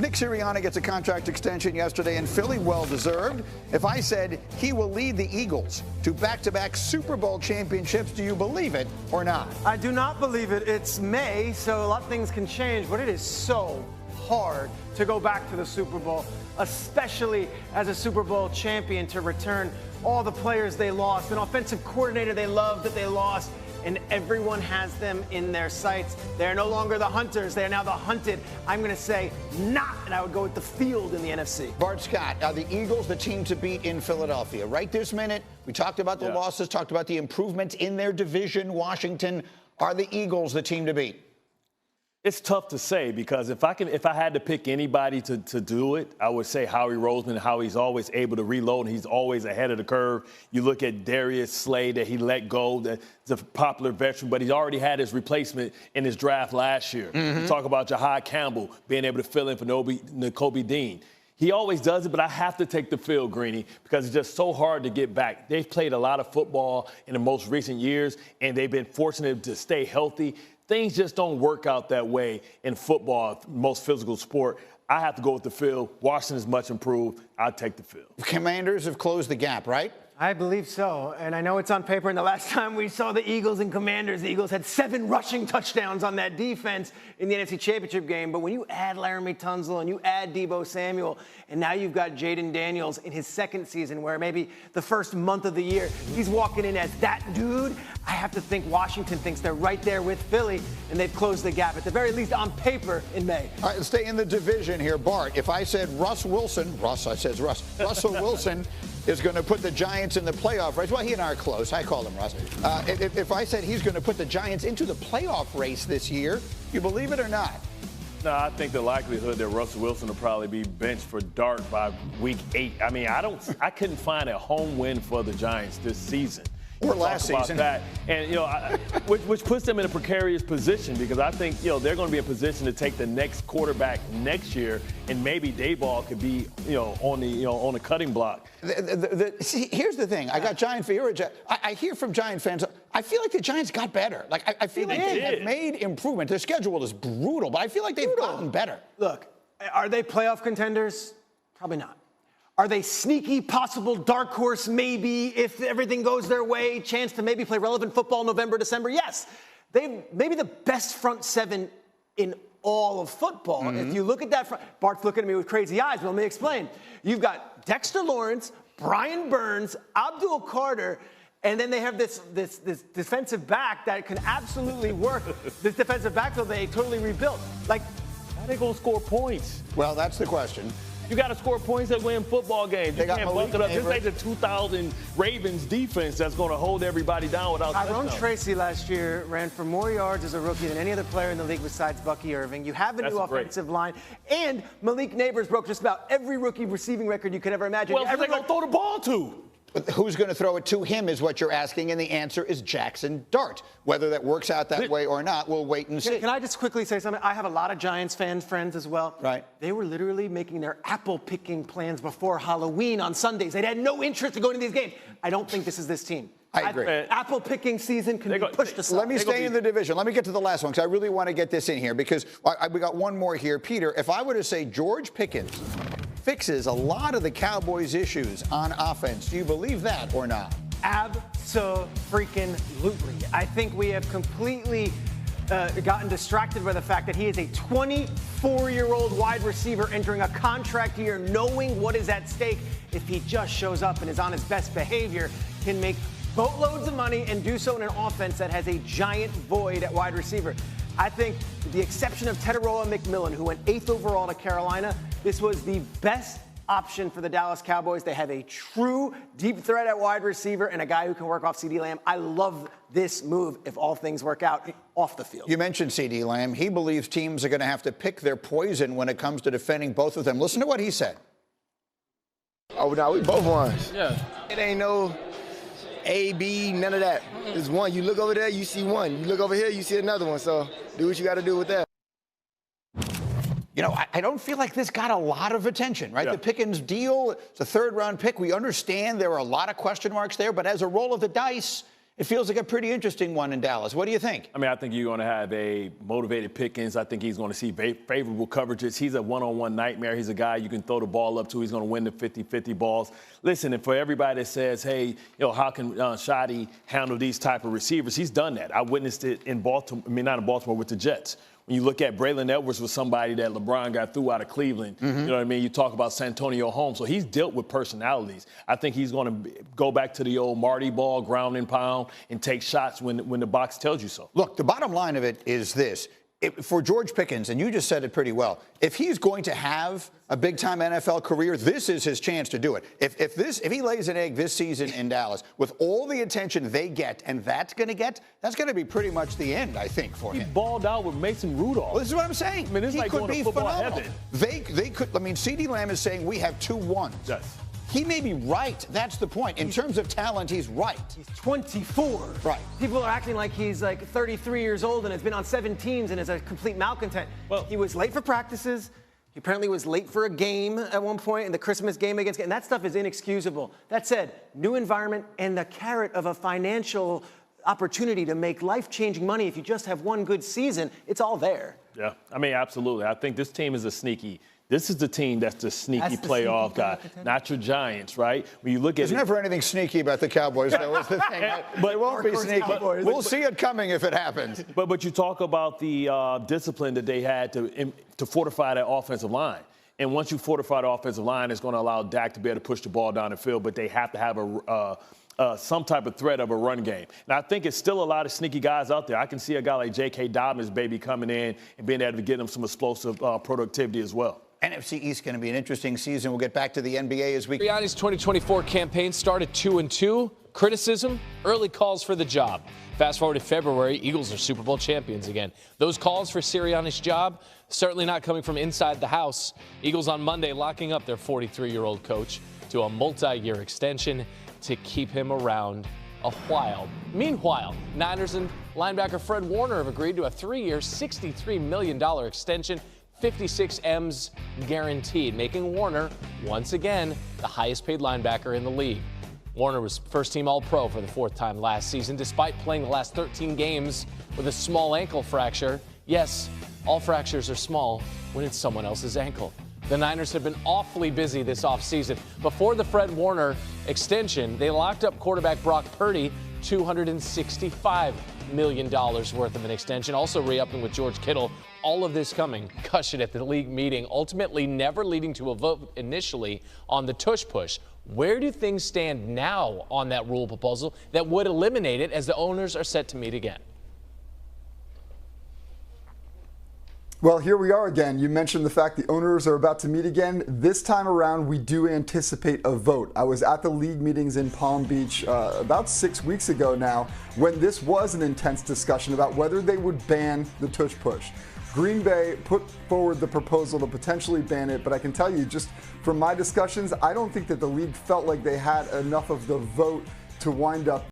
Nick Sirianni gets a contract extension yesterday in Philly, well-deserved. If I said he will lead the Eagles to back-to-back Super Bowl championships, do you believe it or not? I do not believe it. It's May, so a lot of things can change, but it is so hard to go back to the Super Bowl, especially as a Super Bowl champion, to return all the players they lost, an offensive coordinator they loved that they lost, and everyone has them in their sights. They're no longer the hunters. They are now the hunted. I'm going to say not, and I would go with the field in the NFC. Bart Scott, are the Eagles the team to beat in Philadelphia? Right this minute, we talked about the losses, talked about the improvements in their division, Washington. Are the Eagles the team to beat? It's tough to say because if I had to pick anybody to do it, I would say Howie Roseman, how he's always able to reload and he's always ahead of the curve. You look at Darius Slay that he let go, that's a popular veteran, but he's already had his replacement in his draft last year. You talk about Jahai Campbell being able to fill in for Nakobe Dean. He always does it, but I have to take the field, Greeny, because it's just so hard to get back. They've played a lot of football in the most recent years, and they've been fortunate to stay healthy. Things just don't work out that way in football, most physical sport. I have to go with the field. Washington is much improved. I'll take the field. Commanders have closed the gap, right? I believe so, and I know it's on paper. And the last time we saw the Eagles and Commanders, the Eagles had 7 rushing touchdowns on that defense in the NFC Championship game. But when you add Laramie Tunsil and you add Deebo Samuel, and now you've got Jayden Daniels in his second season, where maybe the first month of the year he's walking in as that dude, I have to think Washington thinks they're right there with Philly, and they've closed the gap, at the very least on paper, in May. All right, let's stay in the division here. Bart, if I said Russell Wilson is going to put the Giants in the playoff race. Well, he and I are close. I call him Russ. If I said he's going to put the Giants into the playoff race this year, you believe it or not? No, I think the likelihood that Russell Wilson will probably be benched for Dart by week 8. I mean, I couldn't find a home win for the Giants this season. Or last season. That. And, which puts them in a precarious position because I think, they're going to be in a position to take the next quarterback next year, and maybe Dayball could be, on the cutting block. See, here's the thing. I got Giant fans. I hear from Giant fans, I feel like the Giants got better. Like, I feel like they have made improvement. Their schedule is brutal, but I feel like they've gotten better. Look, are they playoff contenders? Probably not. Are they sneaky, possible dark horse, maybe, if everything goes their way, chance to maybe play relevant football November, December? Yes. They've maybe the best front 7 in all of football. If you look at that front, Bart's looking at me with crazy eyes, but let me explain. You've got Dexter Lawrence, Brian Burns, Abdul Carter, and then they have this defensive back that can absolutely work. This defensive backfield they totally rebuilt. Like, how are they going to score points? Well, that's the question. You got to score points that win football games. You can't buck it up. This ain't the 2000 Ravens defense that's going to hold everybody down without Tyrone Tracy last year ran for more yards as a rookie than any other player in the league besides Bucky Irving. You have a new offensive line. And Malik Neighbors broke just about every rookie receiving record you could ever imagine. Well, they're going to throw the ball to. But who's going to throw it to him is what you're asking, and the answer is Jackson Dart. Whether that works out that way or not, we'll wait and see. Can I just quickly say something? I have a lot of Giants friends as well. Right. They were literally making their apple-picking plans before Halloween on Sundays. They had no interest in going to these games. I don't think this is this team. I agree. Apple-picking season can be pushed aside. Let me stay in the division. Let me get to the last one because I really want to get this in here because we got one more here. Peter, if I were to say George Pickens fixes a lot of the Cowboys' issues on offense, do you believe that or not? Abso-freaking-lutely. I think we have completely gotten distracted by the fact that he is a 24-year-old wide receiver entering a contract year, knowing what is at stake. If he just shows up and is on his best behavior, can make boatloads of money and do so in an offense that has a giant void at wide receiver. I think, with the exception of Teteroa McMillan, who went 8th overall to Carolina, this was the best option for the Dallas Cowboys. They have a true deep threat at wide receiver and a guy who can work off CeeDee Lamb. I love this move if all things work out off the field. You mentioned CeeDee Lamb. He believes teams are going to have to pick their poison when it comes to defending both of them. Listen to what he said. Oh, no, we both ones. Yeah. It ain't no A, B, none of that. It's one. You look over there, you see one. You look over here, you see another one. So do what you got to do with that. You know, I don't feel like this got a lot of attention, right? Yeah. The Pickens deal, it's a third-round pick. We understand there are a lot of question marks there, but as a roll of the dice, It feels like a pretty interesting one in Dallas. What do you think? I mean, I think you're going to have a motivated Pickens. I think he's going to see favorable coverages. He's a one-on-one nightmare. He's a guy you can throw the ball up to. He's going to win the 50-50 balls. Listen, and for everybody that says, hey, how can Sharpe handle these type of receivers? He's done that. I witnessed it in Baltimore. I mean, not in Baltimore, with the Jets. When you look at Braylon Edwards was somebody that LeBron got through out of Cleveland. You know what I mean? You talk about Santonio Holmes. So he's dealt with personalities. I think he's going to go back to the old Marty ball, ground and pound, and take shots when the box tells you so. Look, the bottom line of it is this. For George Pickens, and you just said it pretty well, if he's going to have a big-time NFL career, this is his chance to do it. If he lays an egg this season in Dallas with all the attention they get, and that's going to be pretty much the end, I think, for him. He balled out with Mason Rudolph. Well, this is what I'm saying. I mean, it's like going to football heaven. They could. I mean, CeeDee Lamb is saying we have 2 ones. Yes. He may be right. That's the point. In terms of talent, he's right. He's 24. Right. People are acting like he's like 33 years old and has been on 7 teams and is a complete malcontent. Well, he was late for practices. He apparently was late for a game at one point, in the Christmas game against, and that stuff is inexcusable. That said, new environment and the carrot of a financial opportunity to make life-changing money if you just have one good season, it's all there. Yeah, I mean, absolutely. I think this team is this is the team that's the sneaky playoff guy, not your Giants, right? When you look at There's never anything sneaky about the Cowboys, though, is the thing. But it won't be sneaky. We'll see it coming if it happens. But you talk about the discipline that they had to fortify that offensive line. And once you fortify the offensive line, it's going to allow Dak to be able to push the ball down the field, but they have to have some type of threat of a run game. And I think it's still a lot of sneaky guys out there. I can see a guy like J.K. Dobbins, baby, coming in and being able to get him some explosive productivity as well. NFC East going to be an interesting season. We'll get back to the NBA as we. Sirianni's 2024 campaign started 2-2. Criticism, early calls for the job. Fast forward to February, Eagles are Super Bowl champions again. Those calls for Sirianni's job certainly not coming from inside the house. Eagles on Monday locking up their 43-year-old coach to a multi-year extension to keep him around a while. Meanwhile, Niners and linebacker Fred Warner have agreed to a 3-year, $63 million extension. 56 M's guaranteed, making Warner, once again, the highest-paid linebacker in the league. Warner was first-team All-Pro for the 4th time last season, despite playing the last 13 games with a small ankle fracture. Yes, all fractures are small when it's someone else's ankle. The Niners have been awfully busy this offseason. Before the Fred Warner extension, they locked up quarterback Brock Purdy, $265 million worth of an extension, also re-upping with George Kittle. All of this coming, cushion at the league meeting, ultimately never leading to a vote initially on the tush push. Where do things stand now on that rule proposal that would eliminate it as the owners are set to meet again? Well, here we are again. You mentioned the fact the owners are about to meet again. This time around, we do anticipate a vote. I was at the league meetings in Palm Beach about 6 weeks ago now, when this was an intense discussion about whether they would ban the tush push. Green Bay put forward the proposal to potentially ban it, but I can tell you, just from my discussions, I don't think that the league felt like they had enough of the vote to wind up